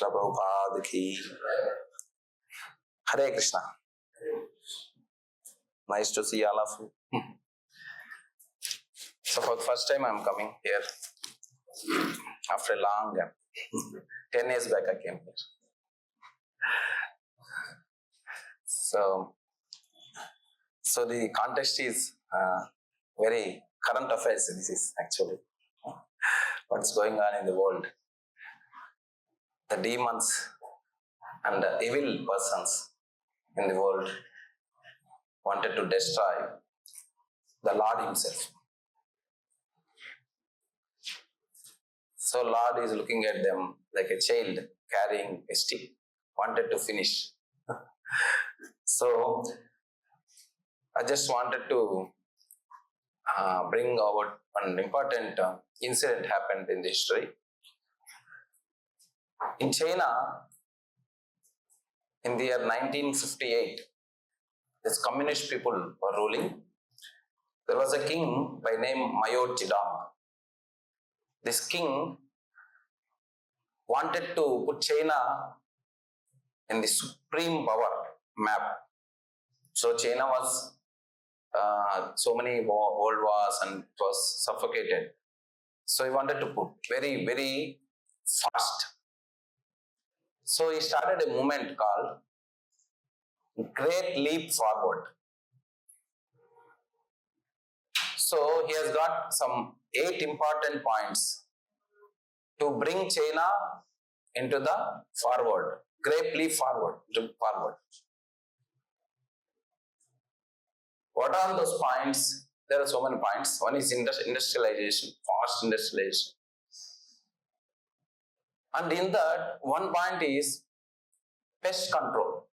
Srila Prabhupada ki. Hare Kṛṣṇa. Nice to see all of you. So for the first time I am coming here after a long gap. 10 years back I came here. So the context is very current affairs. This is actually what's going on in the world. The demons and the evil persons in the world wanted to destroy the Lord himself. So Lord is looking at them like a child carrying a stick, wanted to finish. So I just wanted to bring out an important incident happened in the history. In China, in the year 1958, this communist people were ruling. There was a king by name Mao Zedong. This king wanted to put China in the supreme power map. So China was so many world wars and it was suffocated. So he wanted to put very, very fast. So he started a movement called Great Leap Forward. So he has got some 8 important points to bring China into the forward. Great leap forward to forward. What are those points? There are so many points. One is industrialization, fast industrialization. And in that, one point is pest control.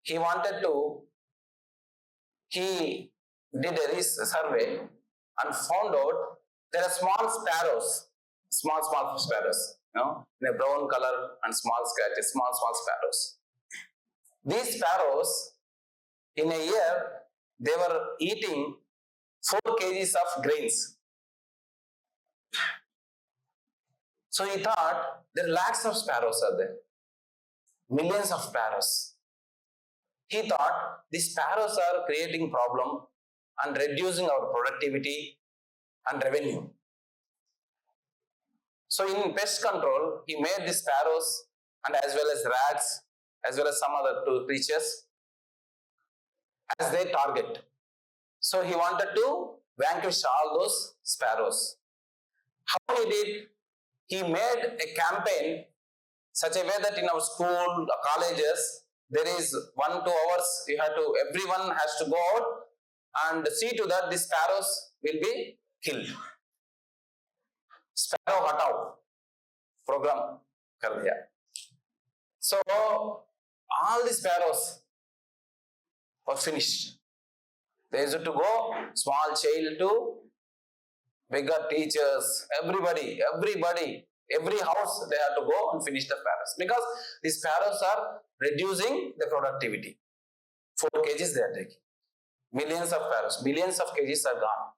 He did a survey and found out there are small sparrows, small sparrows, in a brown color and small scratches, small sparrows. These sparrows, in a year, they were eating 4 kgs of grains. So he thought, there are lakhs of sparrows are there, millions of sparrows. He thought, these sparrows are creating problem and reducing our productivity and revenue. So in pest control, he made the sparrows and as well as rats, as well as some other 2 creatures as their target. So he wanted to vanquish all those sparrows. How he did? He made a campaign such a way that in our school, colleges, there is 1-2 hours, everyone has to go out and see to that the sparrows will be killed. Sparrow Hatao program kar diya. So all the sparrows were finished. They used to go, small child to bigger teachers, everybody, every house they have to go and finish the sparrows. Because the sparrows are reducing the productivity. 4 kgs they are taking. Millions of sparrows, millions of kgs are gone.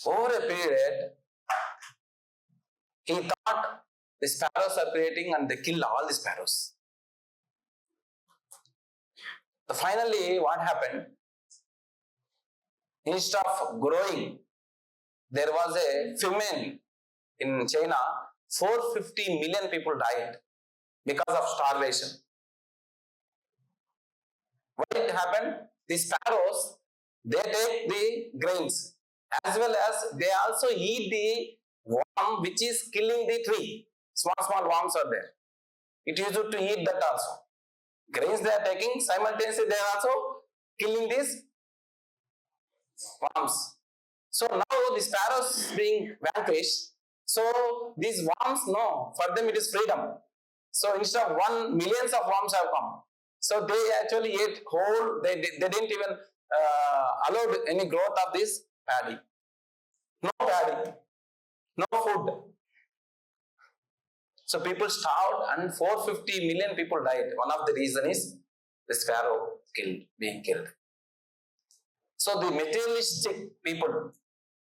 Over a period, he thought the sparrows are creating and they kill all the sparrows. So finally, what happened? Instead of growing, there was a famine in China. 450 million people died because of starvation. What happened? The sparrows, they take the grains as well as they also eat the worm which is killing the tree. Small worms are there. It used to eat that also. Grains they are taking, simultaneously they are also killing these worms. So now the sparrows being vanquished. So these worms, no, for them it is freedom. So instead of millions of worms have come. So they actually ate whole, they didn't even allow any growth of this paddy. No paddy, no food. So people starved and 450 million people died. One of the reasons is the sparrow being killed. So the materialistic people,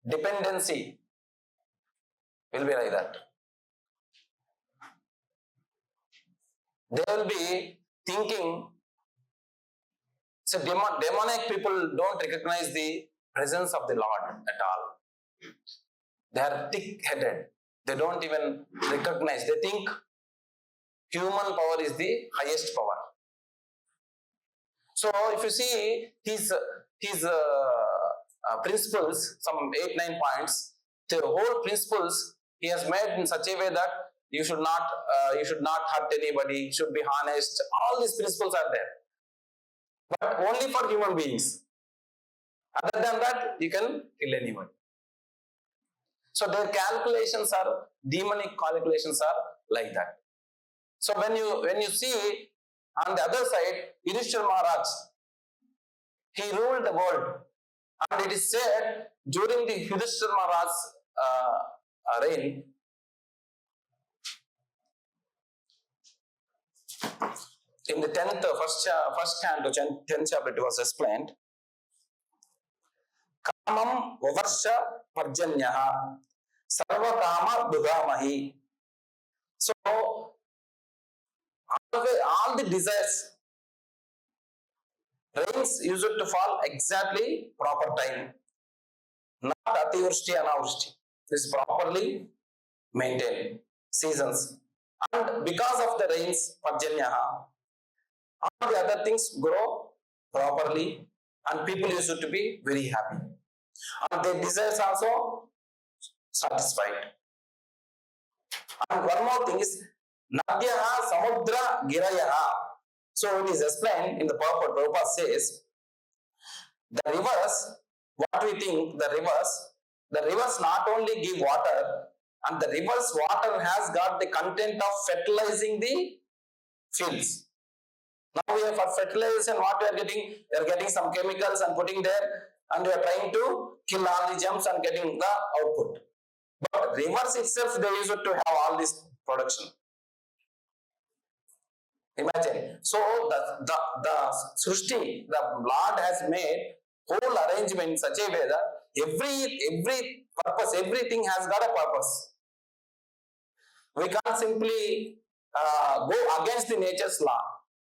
dependency will be like that. They will be thinking, so demonic people don't recognize the presence of the Lord at all. They are thick-headed. They don't even recognize. They think human power is the highest power. So if you see his principles, some 8-9 points, the whole principles he has made in such a way that you should not hurt anybody, you should be honest. All these principles are there, but only for human beings. Other than that, you can kill anyone. So their calculations are, demonic calculations are like that. So when you see on the other side, Yudhishthira Maharaj, he ruled the world, and it is said during the Yudhishthira Maharaj's reign, in the 10th, first canto, 10th chapter, it was explained, Kamam Vavarsha Parjanyaha Sarva Kama Dugamahi. So, all the desires, rains used to fall exactly proper time, not Ativrishti Anavrushti. This is properly maintained, seasons. And because of the rains, Parjanyaha, all the other things grow properly, and people used to be very happy. And their desires also satisfied. And one more thing is, Nadyaha Samudra Girayaha. So it is explained in the Purport. Prabhupada says, the rivers, what we think, the rivers not only give water, and the river's water has got the content of fertilizing the fields. Now we have for fertilization, what we are getting? We are getting some chemicals and putting there, and we are trying to kill all the germs and getting the output. But rivers itself, they used to have all this production. Imagine. So the Srishti, the Lord has made whole arrangement in such a way that every purpose, everything has got a purpose. We can't simply go against the nature's law.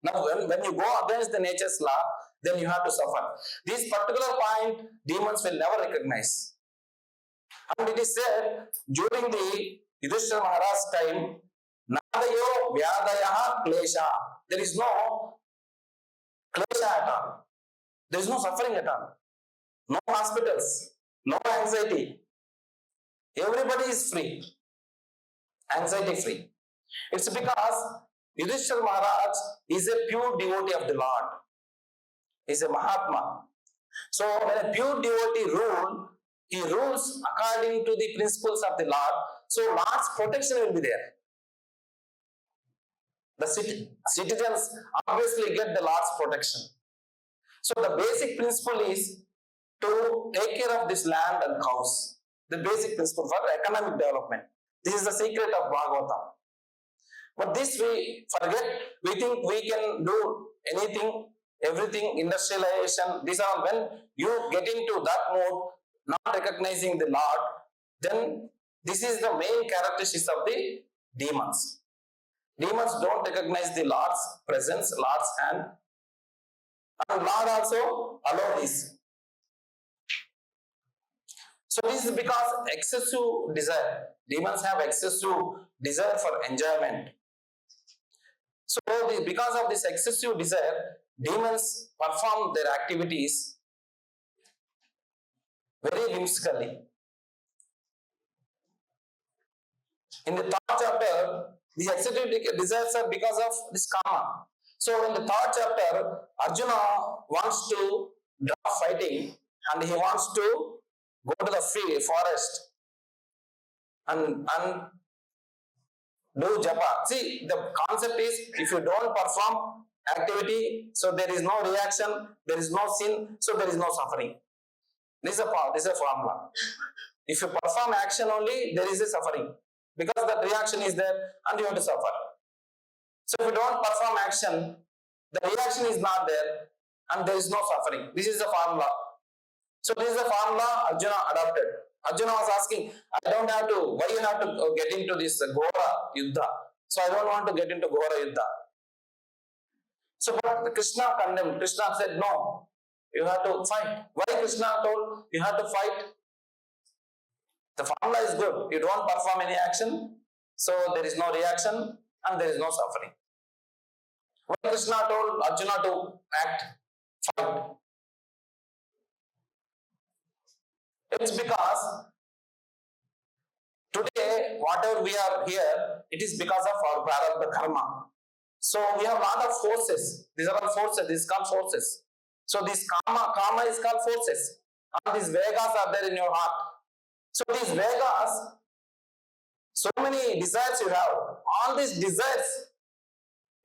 Now, when you go against the nature's law, then you have to suffer. This particular point, demons will never recognize. And it is said, during the Yudhishthira Maharaj's time, Nadayo Vyadayaha Klesha. There is no klesha at all. There is no suffering at all. No hospitals. No anxiety. Everybody is free. Anxiety free. It's because Yudhishthira Maharaj is a pure devotee of the Lord. He is a Mahatma. So when a pure devotee rules, he rules according to the principles of the Lord. So Lord's protection will be there. The citizens obviously get the Lord's protection. So the basic principle is to take care of this land and house. The basic principle for economic development. This is the secret of bhagavatam. But this we forget. We think we can do anything, everything, industrialization. These are when you get into that mode, not recognizing the Lord, then this is the main characteristics of the demons. Demons don't recognize the Lord's presence, Lord's hand. And Lord also allows this. So this is because excessive desire. Demons have excessive desire for enjoyment. So because of this excessive desire, demons perform their activities very whimsically. In the third chapter, these excessive desires are because of this karma. So in the third chapter, Arjuna wants to drop fighting and he wants to go to the forest and do japa. See, the concept is, if you don't perform activity, so there is no reaction, there is no sin, so there is no suffering. This is a formula. If you perform action only, there is a suffering. Because that reaction is there and you have to suffer. So if you don't perform action, the reaction is not there and there is no suffering. This is the formula. So this is the formula Arjuna adopted. Arjuna was asking, I don't have to, why you have to get into this Ghora Yuddha? So I don't want to get into Ghora Yuddha. So but Krishna condemned. Krishna said, no, you have to fight. Why Krishna told you have to fight? The formula is good. You don't perform any action, so there is no reaction and there is no suffering. Why Krishna told Arjuna to act, fight? It's because today, whatever we are here, it is because of our prarabdha karma. So we have a lot of forces. These are all forces. These are called forces. So this karma is called forces. And these vegas are there in your heart. So these vegas, so many desires you have. All these desires,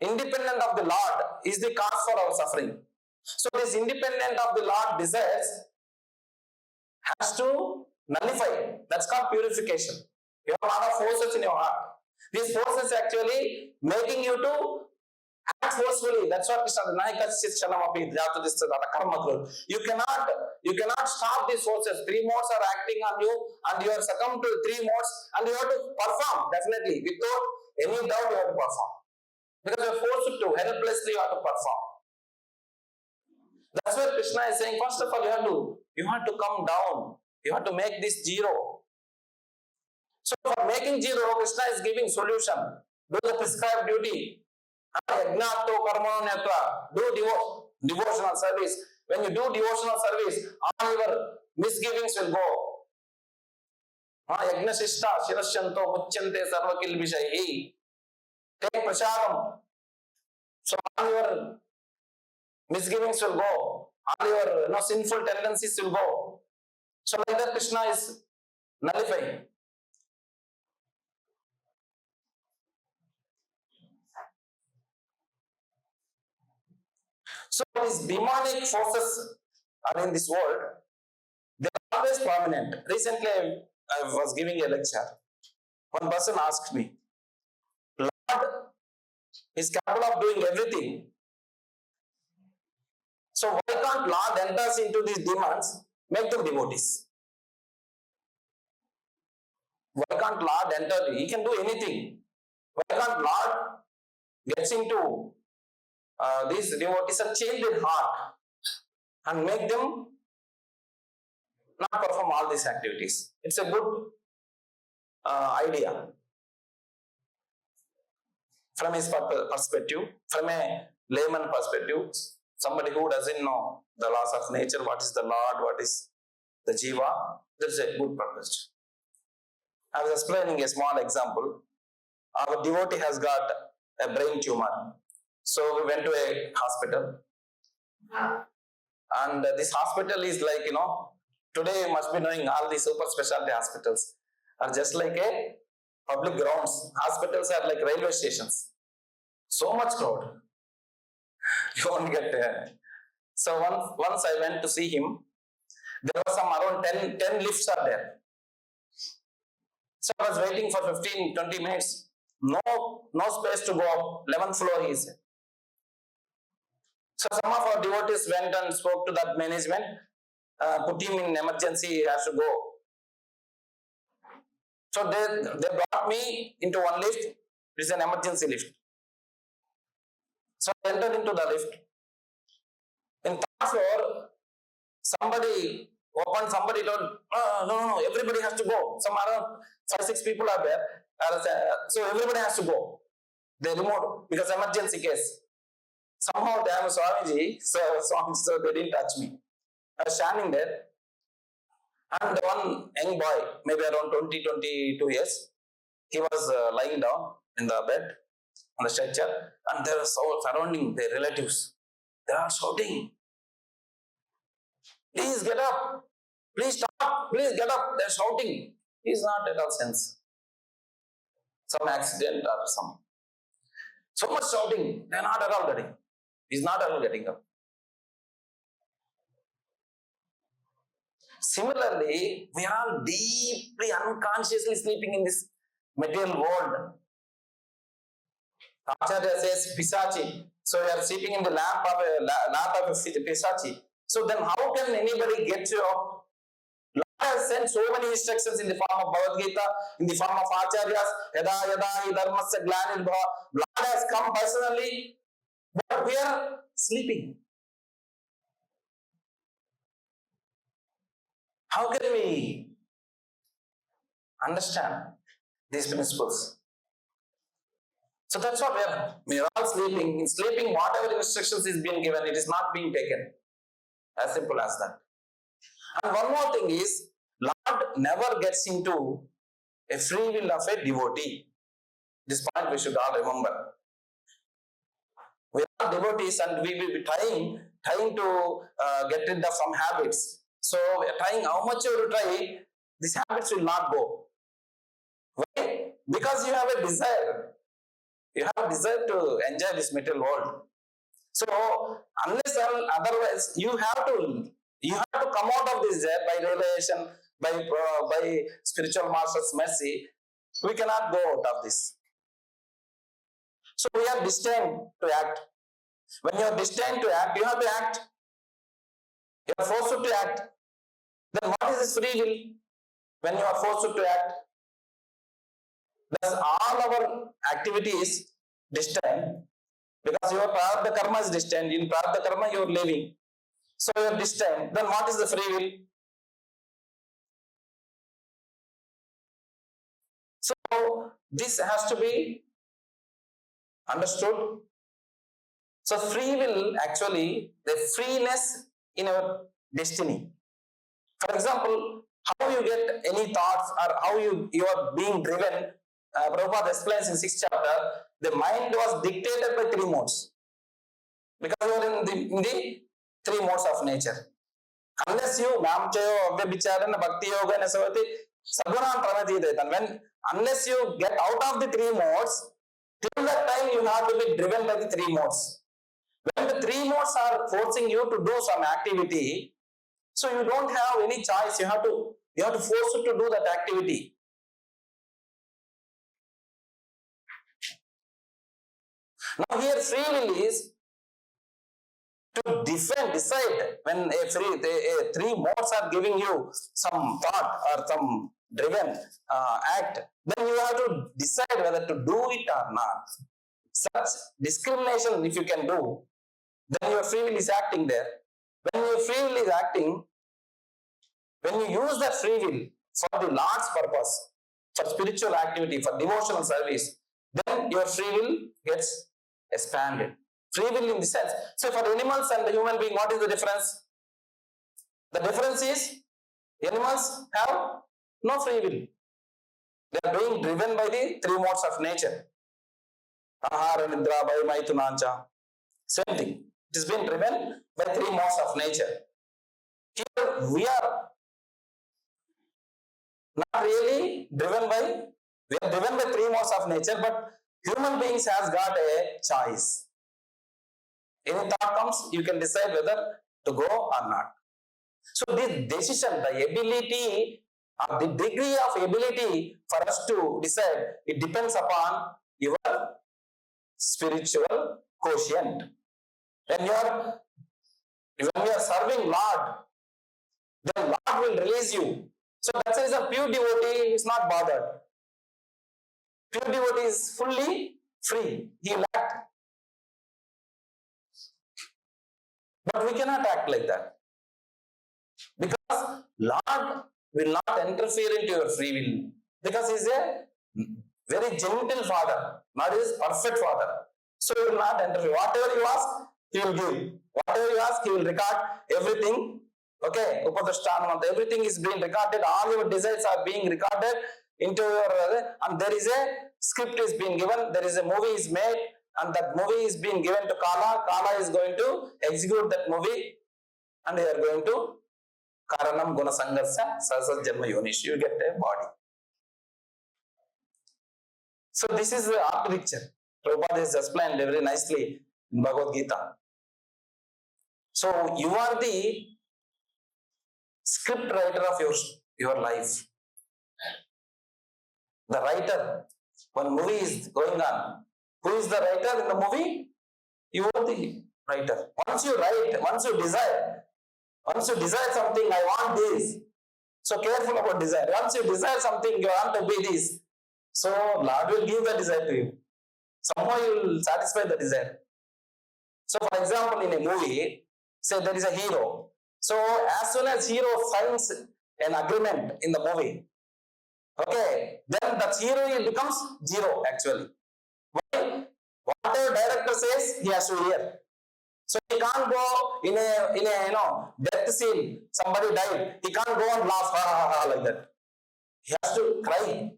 independent of the Lord, is the cause for our suffering. So this independent of the Lord desires has to nullify. That's called purification. You have a lot of forces in your heart. These forces actually making you to act forcefully. That's what Krishna You cannot stop these forces. Three modes are acting on you and you are succumbed to three modes and you have to perform definitely. Without any doubt you have to perform. Because you are forced to, helplessly you have to perform. That's why Krishna is saying, first of all, you have to come down. You have to make this zero. So for making zero, Krishna is giving solution. Do the prescribed duty. Do devotional service. When you do devotional service, all your misgivings will go. Take prasadam. So all your misgivings will go. All your sinful tendencies will go. So like that Krishna is nullifying. So these demonic forces are in this world. They are always prominent. Recently I was giving a lecture. One person asked me, Lord is capable of doing everything. So why can't Lord enters into these demons, make them devotees? Why can't Lord enter? He can do anything. Why can't Lord gets into these devotees and change their heart and make them not perform all these activities? It's a good idea. From his perspective, from a layman perspective, somebody who doesn't know the laws of nature, what is the Lord, what is the Jiva, that's a good purpose. I was explaining a small example. Our devotee has got a brain tumor. So we went to a hospital. And this hospital is like, today you must be knowing all the super specialty hospitals are just like a public grounds. Hospitals are like railway stations. So much crowd. You won't get there. So once I went to see him, there was some around 10 lifts are there. So I was waiting for 15-20 minutes. No space to go up. 11th floor he said. So some of our devotees went and spoke to that management, put him in emergency, he has to go. So they brought me into one lift. It is an emergency lift. So I entered into the lift. In third floor, somebody opened, somebody told, no, everybody has to go. Some around 5-6 people are there. So everybody has to go. They removed because emergency case. Somehow they have a Swamiji, so they didn't touch me. I was standing there, and one young boy, maybe around 20-22 years, he was lying down in the bed on the stretcher, and they were surrounding their relatives. They are shouting, please get up, please stop, please get up. They are shouting. He is not at all sense. Some accident or some. So much shouting, they are not at all getting. He is not at all getting up. Similarly, we are all deeply unconsciously sleeping in this material world. Acharya says Pisachi. So we are sleeping in the lap of a Pisachi. So then how can anybody get you out? Lord has sent so many instructions in the form of Bhagavad Gita, in the form of Acharyas, Yada Yada Hi Dharmasya Glanirbhava. Lord has come personally, but we are sleeping. How can we understand these principles? So that's what we are all sleeping. In sleeping, whatever instructions is being given, it is not being taken. As simple as that. And one more thing is, Lord never gets into a free will of a devotee. This point we should all remember. We are devotees and we will be trying to get rid of some habits. So we are trying how much you try, these habits will not go. Why? Because you have a desire. You have a desire to enjoy this material world. So unless otherwise, you have to come out of this desire by realization, by spiritual master's mercy. We cannot go out of this. So we are destined to act. When you are destined to act, you have to act. You are forced to act. Then what is this free will? When you are forced to act, thus all our activities destined, because your prarabdha karma is destined. In prarabdha karma you are living. So you are destined. Then what is the free will? So this has to be understood. So free will, actually, the freeness in our destiny. For example, how you get any thoughts or how you are being driven. Prabhupada explains in 6th chapter, the mind was dictated by 3 modes. Because you are in the 3 modes of nature. Unless you Namchayo, Vyabhicharana, Bhakti Yoga, and Savati, Sadguna Pranati, unless you get out of the 3 modes, till that time you have to be driven by the 3 modes. When the 3 modes are forcing you to do some activity, so you don't have any choice. You have to force it to do that activity. Now here free will is to decide when a 3 modes are giving you some thought or some driven act, then you have to decide whether to do it or not. Such discrimination, if you can do, then your free will is acting there. When your free will is acting, when you use that free will for the Lord's purpose, for spiritual activity, for devotional service, then your free will gets expanded. Free will in the sense. So for animals and the human being, what is the difference? The difference is, animals have no free will. They are being driven by the 3 modes of nature. Ahara, Nidra, Bhaya, Maitunancha. Same thing. It is being driven by 3 modes of nature. Here we are not really driven by, we are driven by 3 modes of nature, but human beings has got a choice. Any thought comes, you can decide whether to go or not. So this decision, the ability, the degree of ability for us to decide, it depends upon your spiritual quotient. When you are serving Lord, then Lord will release you. So that's the reason pure devotee is not bothered. Pure devotee is fully free. He will act. But we cannot act like that. Because Lord will not interfere into your free will. Because He is a very gentle Father. Lord is perfect Father. So He will not interfere. Whatever you ask, He will give. Whatever you ask, He will record everything. Okay, Upadashtanamanta, everything is being recorded. All your desires are being recorded into your, and there is a script is being given. There is a movie is made, and that movie is being given to Kala. Kala is going to execute that movie, and they are going to Karanam Guna Sangarsya Sasa Janma Yonish. You get a body. So this is the architecture. Prabhupada has explained very nicely in Bhagavad Gita. So you are the script writer of your life. The writer. When movie is going on, who is the writer in the movie? You are the writer. Once you write, once you desire, Once you desire something, I want this. So careful about desire. Once you desire something, you want to be this. So Lord will give the desire to you. Somehow you will satisfy the desire. So for example, in a movie, say there is a hero. So as soon as hero signs an agreement in the movie, okay, then that hero becomes zero actually. Why? Whatever director says, he has to hear. So he can't go in a death scene, somebody died, he can't go and laugh ha, ha, ha, like that. He has to cry.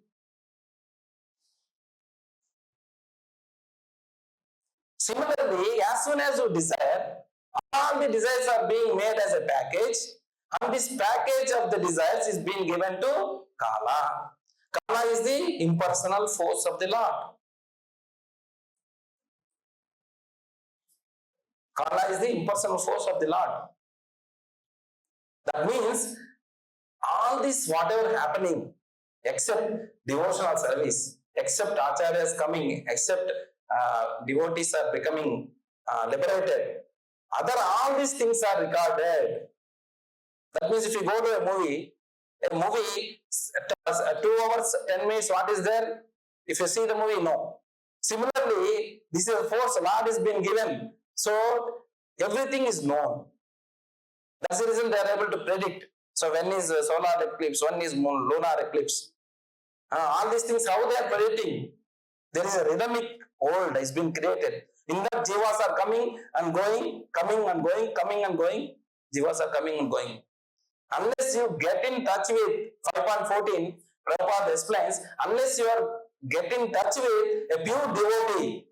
Similarly, as soon as you desire, all the desires are being made as a package, and this package of the desires is being given to Kala. Kala is the impersonal force of the Lord. Kala is the impersonal force of the Lord. That means all this whatever happening, except devotional service, except acharyas coming, except devotees are becoming liberated, all these things are recorded. That means if you go to a movie 2 hours, 10 minutes, what is there? If you see the movie, no. Similarly, this is a force Lord is being given. So everything is known. That's the reason they are able to predict. So when is solar eclipse, when is lunar eclipse. All these things, how they are predicting? There is a rhythmic world has been created. In that jivas are coming and going, coming and going, coming and going. Jivas are coming and going. Unless you get in touch with 5.14, Prabhupada explains, unless you are get in touch with a pure devotee,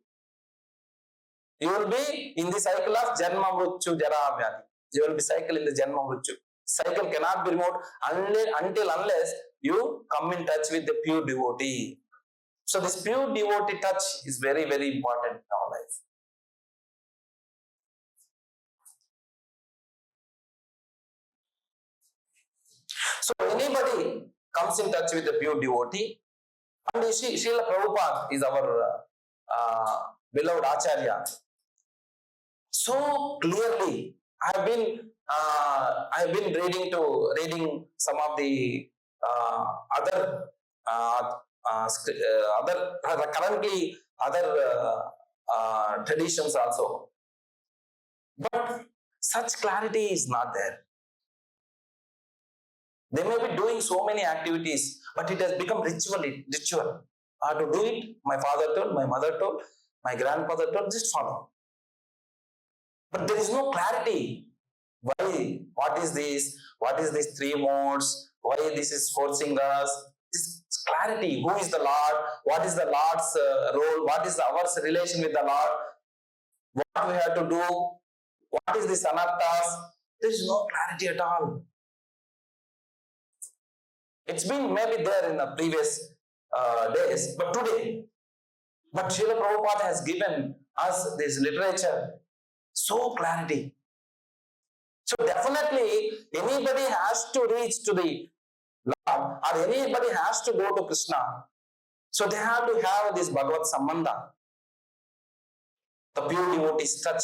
you will be in the cycle of Janma Mrityu Jara Vyadi. You will be cycle in the Janma Mrityu. Cycle cannot be removed unless you come in touch with the pure devotee. So this pure devotee touch is very, very important in our life. So anybody comes in touch with the pure devotee, and Srila Prabhupada is our beloved Acharya. So clearly, I've been reading some of the other traditions also, but such clarity is not there. They may be doing so many activities, but it has become ritual. I have to do it. My father told, my mother told, my grandfather told, just follow. But there is no clarity. Why? What is this? What is these 3 modes? Why this is forcing us? This clarity. Who is the Lord? What is the Lord's role? What is our relation with the Lord? What we have to do? What is this anarthas? There is no clarity at all. It's been maybe there in the previous days, but today. But Srila Prabhupada has given us this literature so clarity. So definitely anybody has to reach to the Lord, or anybody has to go to Kṛṣṇa. So they have to have this bhagavat sambandha, the pure devotee's touch.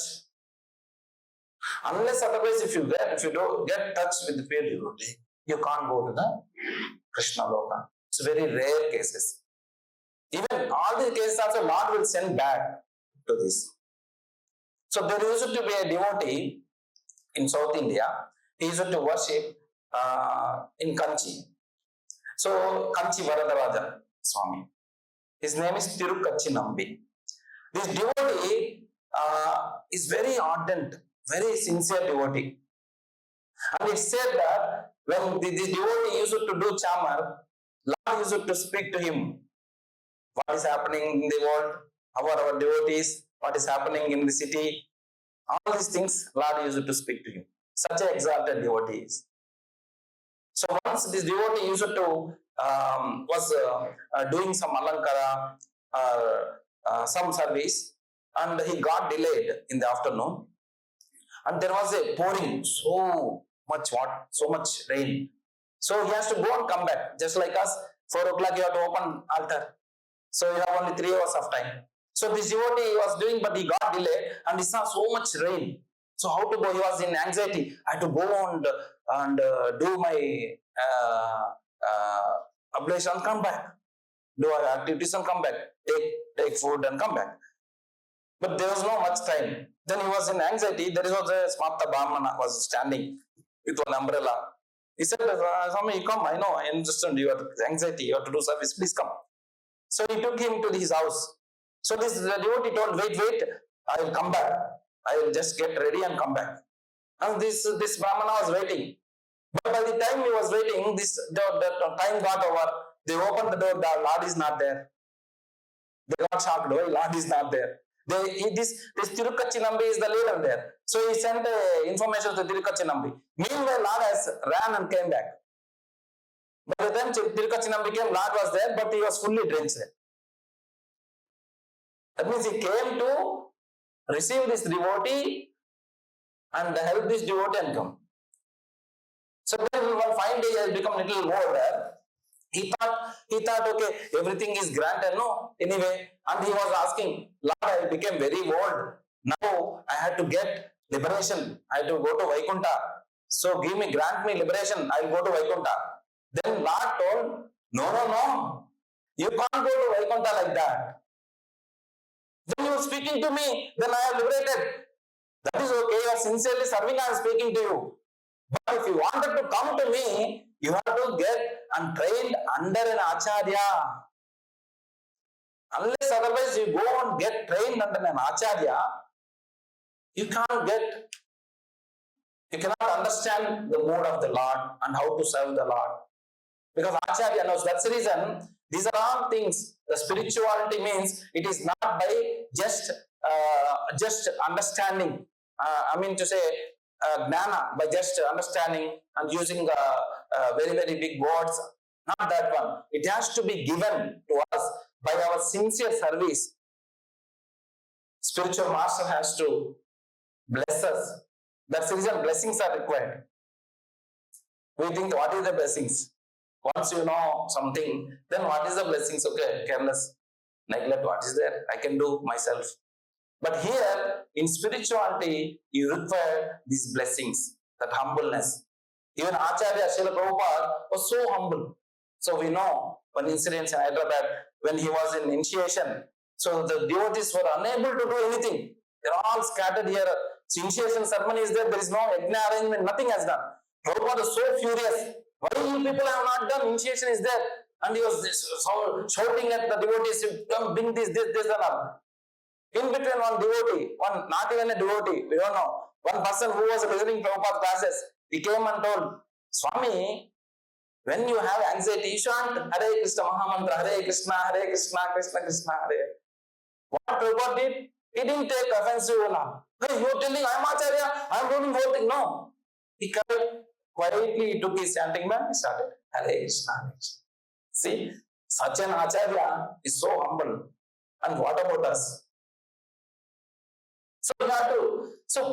Unless otherwise, if you don't get touch with the pure devotee, you can't go to the Kṛṣṇa Loka. It's very rare cases. Even all these cases also, Lord will send back to this. So there used to be a devotee in South India. He used to worship in Kanchi. So Kanchi Varadaraja Swami. His name is Nambi. This devotee is very ardent, very sincere devotee. And it said that when this devotee used to do chamar, Lord used to speak to him. What is happening in the world? How are our devotees? What is happening in the city? All these things, Lord used to speak to him. Such an exalted devotee is. So once this devotee used to was doing some alankara, some service, and he got delayed in the afternoon, and there was a pouring so much rain. So he has to go and come back. Just like us, 4 o'clock you have to open altar. So you have only 3 hours of time. So this devotee was doing, but he got delayed and he saw so much rain. So how to go? He was in anxiety. I had to go and do my oblation and come back. Do our activities and come back. Take food and come back. But there was no much time. Then he was in anxiety. There was a Smarta Brahmana was standing with one umbrella. He said, Swami, come. I know. I understand. You have anxiety. You have to do service. Please come. So he took him to his house. So this devotee told, wait. I will come back. I will just get ready and come back. And this Brahmana was waiting. But by the time he was waiting, the time got over. They opened the door. The Lord is not there. They got shocked. Oh, Lord is not there. This Tirukachinambi is the leader there. So he sent information to Tirukachinambi. Meanwhile, Lord has ran and came back. By the time Tirukachinambi came, Lord was there, but he was fully drenched. That means he came to receive this devotee and help this devotee and come. So then one fine day he has become a little older. He thought, okay, everything is granted, no, anyway. And he was asking, Lord, I became very old. Now I had to get liberation. I had to go to Vaikuntha. So grant me liberation. I will go to Vaikuntha. Then Lord told, no. You can't go to Vaikuntha like that. Then you are speaking to me. Then I am liberated. That is okay. You are sincerely serving. I am speaking to you. But if you wanted to come to me, you have to get and trained under an acharya. Unless otherwise you go and get trained under an acharya, you cannot understand the mood of the Lord and how to serve the Lord. Because acharya knows. That's the reason these are all things. The spirituality means it is not by just understanding. Gnana, by just understanding and using very, very big words. Not that one. It has to be given to us by our sincere service. Spiritual master has to bless us. That's the reason blessings are required. We think, what is the blessings? Once you know something, then what is the blessings? Okay, careless, neglect, what is there? I can do myself. But here, in spirituality, you require these blessings, that humbleness. Even Acharya Srila Prabhupada was so humble. So we know one incident in Hyderabad, when he was in initiation, so the devotees were unable to do anything. They're all scattered here. So initiation ceremony is there is no yajna arrangement, nothing has done. Prabhupada was so furious. Why you people have not done? Initiation is there. And he was shouting at the devotees, come bring this and all. In between one devotee, not even a devotee, we don't know, one person who was listening Prabhupada classes, he came and told, Swami, when you have anxiety, you chant Hare Kṛṣṇa Mahamantra, Hare Kṛṣṇa, Hare Kṛṣṇa, Kṛṣṇa Kṛṣṇa, Hare. What Prabhupada did? He didn't take offensive now. Hey, you are telling I am Acharya, I am doing whole thing. No. He quietly took his chanting bag and started Hare Kṛṣṇa, Hare Kṛṣṇa. See, such an Acharya is so humble. And what about us? So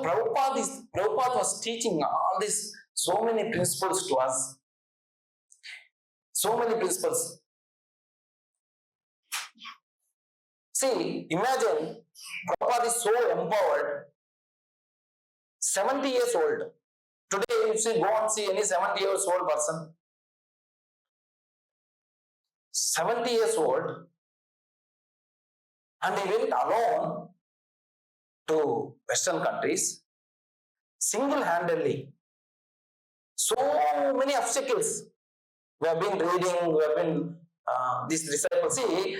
Prabhupada was teaching all these, so many principles to us. So many principles. See, imagine Prabhupada is so empowered, 70 years old. Today, if you go and see any 70 years old person, 70 years old, and he went alone to Western countries, single-handedly. So many obstacles. We have been reading, we have been, these disciples, see,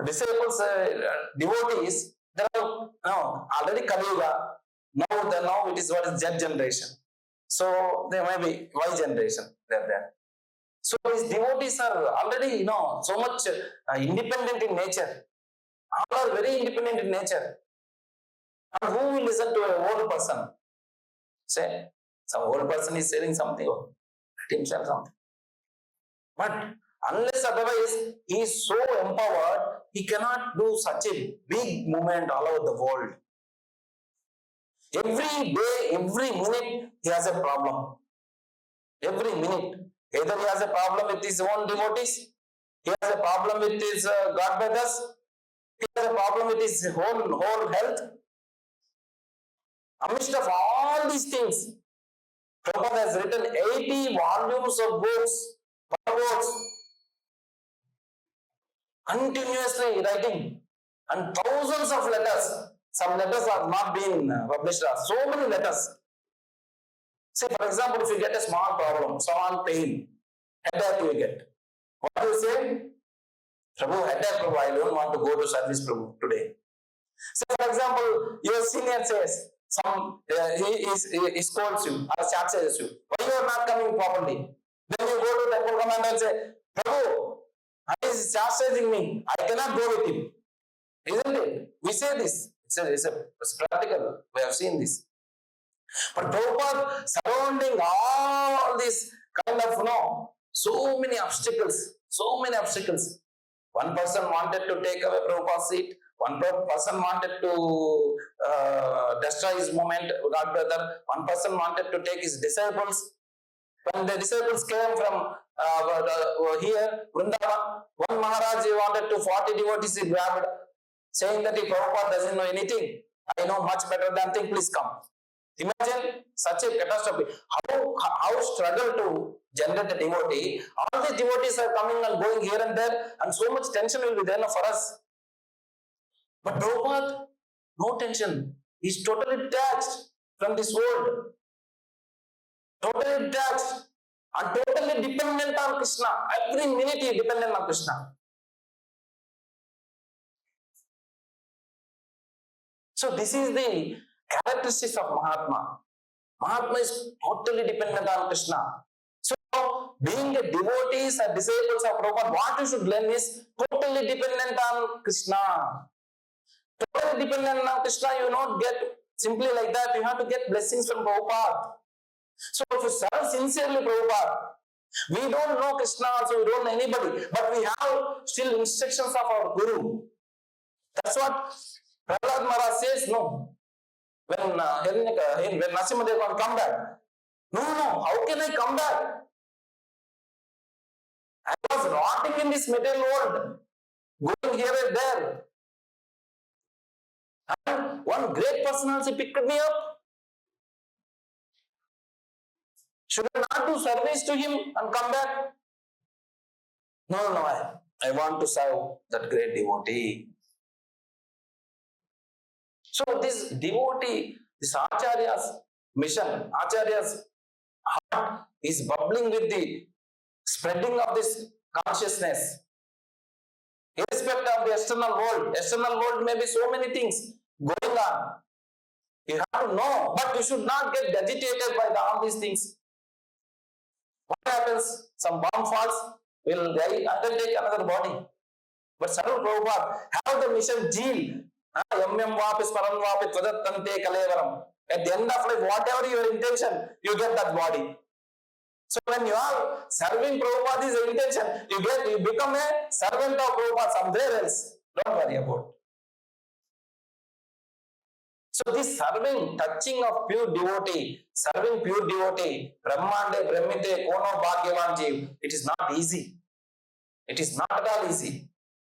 disciples, devotees, they are already Kali Yuga. Now it is what is Z generation. So they may be Y generation, they are there. So these devotees are already, so much independent in nature. All are very independent in nature. And who will listen to an old person? Say, some old person is saying something, let him share something. But unless otherwise, he is so empowered, he cannot do such a big movement all over the world. Every day, every minute, he has a problem. Every minute. Either he has a problem with his own devotees, he has a problem with his god beggars, he has a problem with his whole health. Amidst of all these things, Prabhupada has written 80 volumes of books, purports, continuously writing, and thousands of letters. Some letters have not been published. So many letters. Say, for example, if you get a small problem, small pain, headache you get. What do you say? Prabhu, headache, Prabhu, I don't want to go to service, Prabhu, today. Say, for example, your senior says, he scolds you or chastises you. Why you are not coming properly? Then you go to the temple commander and say, Prabhu, he is chastising me. I cannot go with him. Isn't it? We say this. It's practical. We have seen this. But Prabhupada surrounding all this kind of, so many obstacles. One person wanted to take away Prabhupada's seat. One person wanted to destroy his movement, God brother. One person wanted to take his disciples. When the disciples came from here, Vrindavan, one Maharaj wanted to 40 devotees he grabbed, saying that if Prabhupada doesn't know anything, I know much better than thing, please come. Imagine such a catastrophe. How struggle to generate a devotee. All the devotees are coming and going here and there, and so much tension will be there for us. But Prabhupada, no tension. He's totally detached from this world. Totally detached and totally dependent on Krishna. Every minute he is dependent on Krishna. So this is the characteristics of Mahatma. Mahatma is totally dependent on Krishna. So being a devotees or disciples of Prabhupada, what you should learn is totally dependent on Krishna. Totally dependent on Krishna, you not get simply like that. You have to get blessings from Prabhupada. So if you serve sincerely Prabhupada, we don't know Krishna also, we don't know anybody, but we have still instructions of our Guru. That's what Prahlad Maharaj says, no. When Narasimha will come back, no, how can I come back? I was rotting in this material world, going here and there. And one great personality picked me up. Should I not do service to him and come back? No, I want to serve that great devotee. So this devotee, this Acharya's mission, Acharya's heart is bubbling with the spreading of this consciousness. Irrespective of the external world may be so many things going on. You have to know, but you should not get agitated by all these things. What happens? Some bomb falls, will undertake another body. But Sarva Prabhupada have the mission zeal. At the end of life, whatever your intention, you get that body. So when you are serving Prabhupada is the intention, you become a servant of Prabhupada somewhere else. Don't worry about it. So this serving, touching of pure devotee, Brahmande, Brahmite, Kono, Bhagyavan Jeev, it is not easy. It is not at all easy.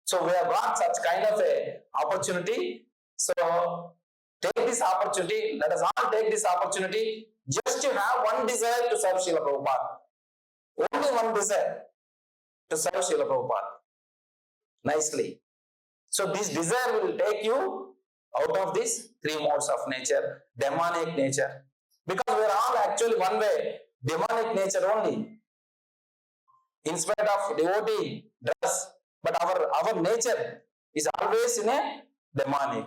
So we have got such kind of a opportunity. So take this opportunity. Let us all take this opportunity just to have one desire to serve Srila Prabhupada. Only one desire to serve Srila Prabhupada. Nicely. So this desire will take you out of these three modes of nature, demonic nature. Because we are all actually one way, demonic nature only. In spite of devotee dress, but our nature is always in a demonic.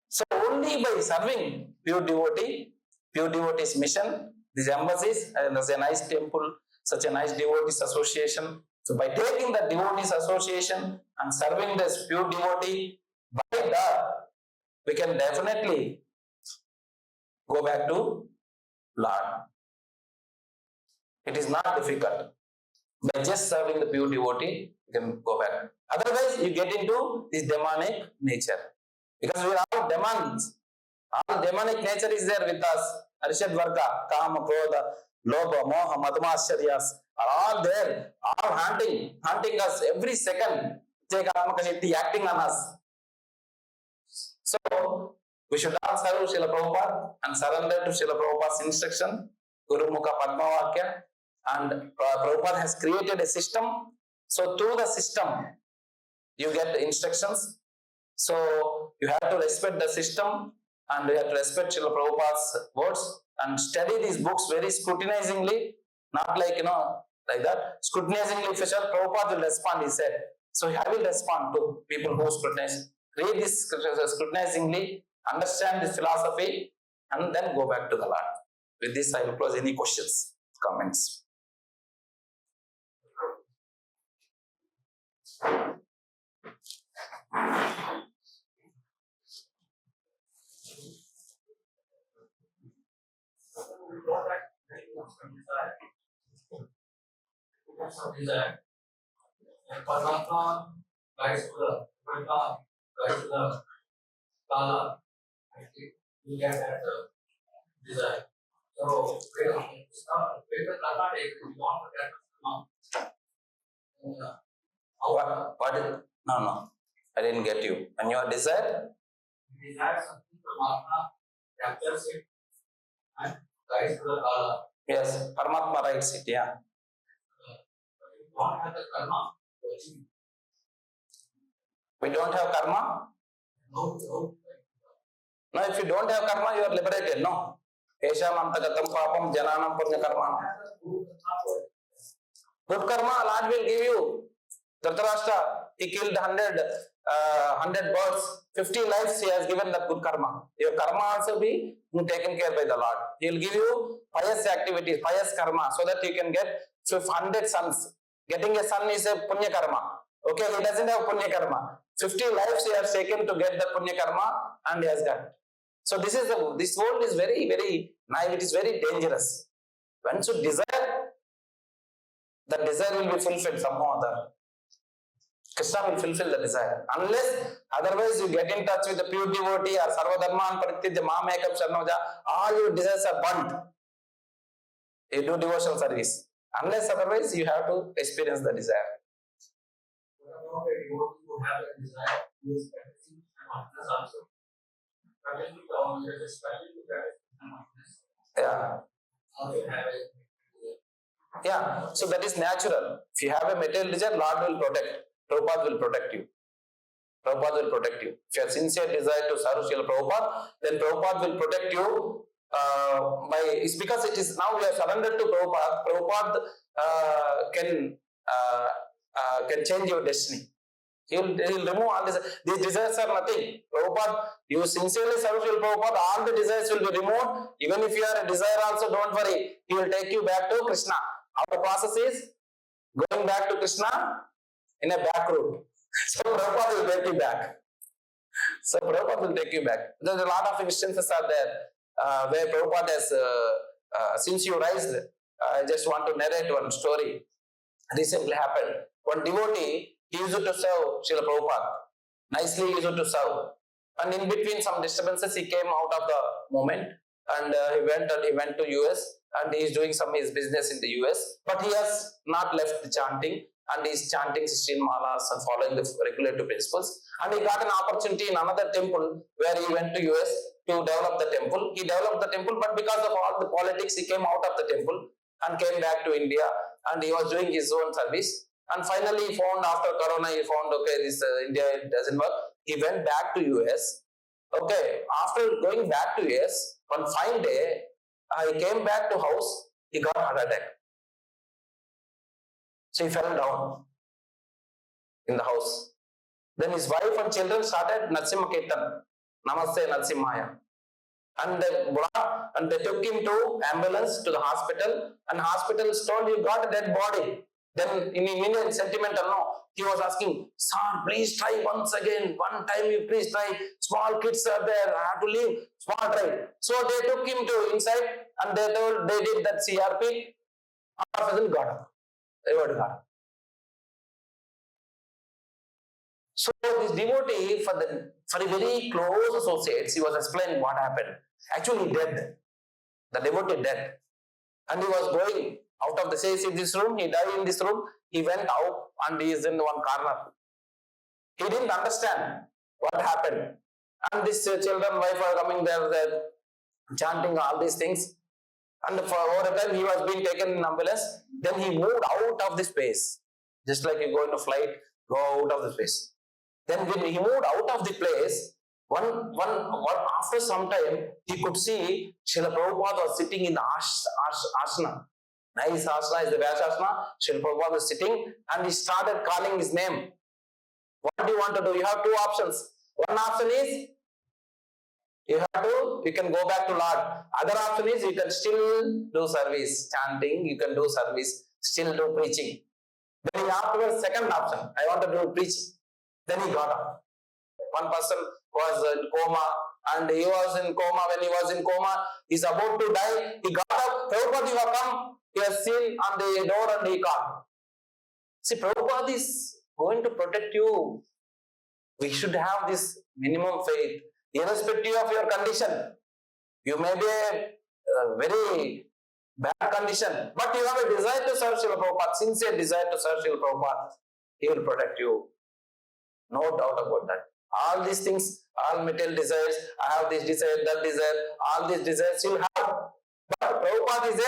So only by serving pure devotee's mission, these embassies, and there's a nice temple, such a nice devotees association. So by taking the devotees association and serving this pure devotee, by that we can definitely go back to Lord. It is not difficult. By just serving the pure devotee, you can go back. Otherwise, you get into this demonic nature. Because we are all demons. All demonic nature is there with us. Arishad Varga, Kama, Krodha, Lobha, Moha, Madhumashcharyas are all there, all haunting us every second. Take Atmakaniti acting on us. So, we should all serve Srila Prabhupada and surrender to Srila Prabhupada's instruction, Guru Mukha Padma Vakya, and Prabhupada has created a system. So, through the system, you get the instructions. So, you have to respect the system and you have to respect Srila Prabhupada's words and study these books very scrutinizingly, not like, like that. Scrutinizingly, if you shall, Prabhupada will respond, he said. So, I will respond to people who scrutinize. Read this scrutinizingly, understand this philosophy, and then go back to the Lord. With this, I will close. Any questions, comments? Paramatma guides to the Vrindavan, guides to the katha. You get that desire. So, Veda katha takes you want to get No. I didn't get you. And your desire? Desire something, Paramatma captures it and guides to the katha. Yes, Paramatma writes it, yeah. You don't have the karma. We don't have karma? No. No, if you don't have karma, you are liberated, no? Esham antagatam papam jananam punya karma. Good karma, Lord will give you. Dhritarashtra, he killed 100 birds, 50 lives he has given that good karma. Your karma also be taken care by the Lord. He will give you pious activities, pious karma, so that you can get 100 sons. Getting a son is a punya karma. Okay, he doesn't have punya karma. 50 lives he has taken to get the punya karma and he has done. So this world is very, very naive. It is very dangerous. Once you desire, the desire will be fulfilled somehow or other. Krishna will fulfill the desire. Unless, otherwise you get in touch with the pure devotee or sarvadharman paritijya mamekam sharnavaja, all your desires are burnt. You do devotional service. Unless, otherwise you have to experience the desire. What about a devotee who have a desire to use practicing and mindfulness also? Practicing the own just practicing and mindfulness. Yeah. Also have a Yeah. So that is natural. If you have a material desire, Lord will protect. Prabhupada will protect you. Prabhupada will protect you. If you have sincere desire to serve Srila Prabhupada, then Prabhupada will protect you. It's because it is now we are surrendered to Prabhupada. Prabhupada can change your destiny. He'll remove all this. These desires are nothing. Prabhupada, you sincerely serve Srila Prabhupada, all the desires will be removed. Even if you are a desire also, don't worry. He will take you back to Krishna. Our process is going back to Krishna in a back route. So Prabhupada will take you back. There's a lot of instances are there where Prabhupada has, since you raised, I just want to narrate one story. Recently happened. One devotee, he used to serve Srila Prabhupada. Nicely he used to serve. And in between some disturbances, he came out of the moment and he went to US and he is doing his business in the US. But he has not left the chanting and he is chanting 16 malas and following the regulative principles. And he got an opportunity in another temple where he went to US to develop the temple. He developed the temple, but because of all the politics, he came out of the temple and came back to India and he was doing his own service. And finally, he found after Corona, okay, this India doesn't work. He went back to US. Okay, after going back to US, one fine day, he came back to house. He got heart attack. So he fell down in the house. Then his wife and children started Natsimha Kirtan, Namaste Natsimhaya. And they took him to ambulance to the hospital, and hospital told, you got a dead body. Then in Indian sentimental, no, he was asking, sir, please try once again. One time you please try. Small kids are there. I have to leave. Small try. So they took him to inside and they did that CRP. All of a sudden got up. Everybody got up. So this devotee, for a very close associates, he was explaining what happened. Actually dead. The devotee dead. And he was going out of this room, he died in this room, he went out and he is in one corner. He didn't understand what happened. And these children, wife are coming there, they're chanting all these things. And for over a time, he was being taken in ambulance. Then he moved out of the space. Just like you go in a flight, go out of the space. Then when he moved out of the place, after some time, he could see Srila Prabhupada was sitting in the asana. Nice asana is the Vyasasana. Srila Prabhupada was sitting and he started calling his name. What do you want to do? You have two options. One option is you can go back to Lord. Other option is you can still do service, chanting, you can do service, still do preaching. Then afterwards, second option, I want to do preaching. Then he got up. One person was in coma and he was in coma. When he was in coma, he's about to die. He got up. Prabhupada, you have come. He has seen on the door and he called. See, Prabhupada is going to protect you. We should have this minimum faith, irrespective of your condition. You may be a very bad condition, but you have a desire to serve Srila Prabhupada, sincere desire to serve Srila Prabhupada. He will protect you. No doubt about that. All these things, all material desires, I have this desire, that desire, all these desires you have. But Prabhupada is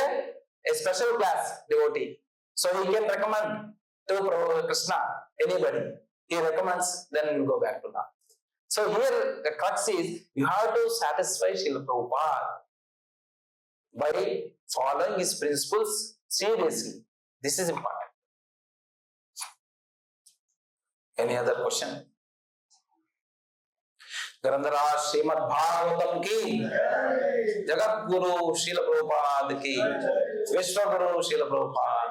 a special class devotee. So he can recommend to Kṛṣṇa, anybody. He recommends, then you go back to that. So here the crux is, you have to satisfy Srila Prabhupada by following his principles seriously. This is important. Any other question? ग्रंथराज Shrimad Bhagavatam की, जगत गुरु श्रील प्रभुपाद की, विश्व गुरु श्रील प्रभुपाद।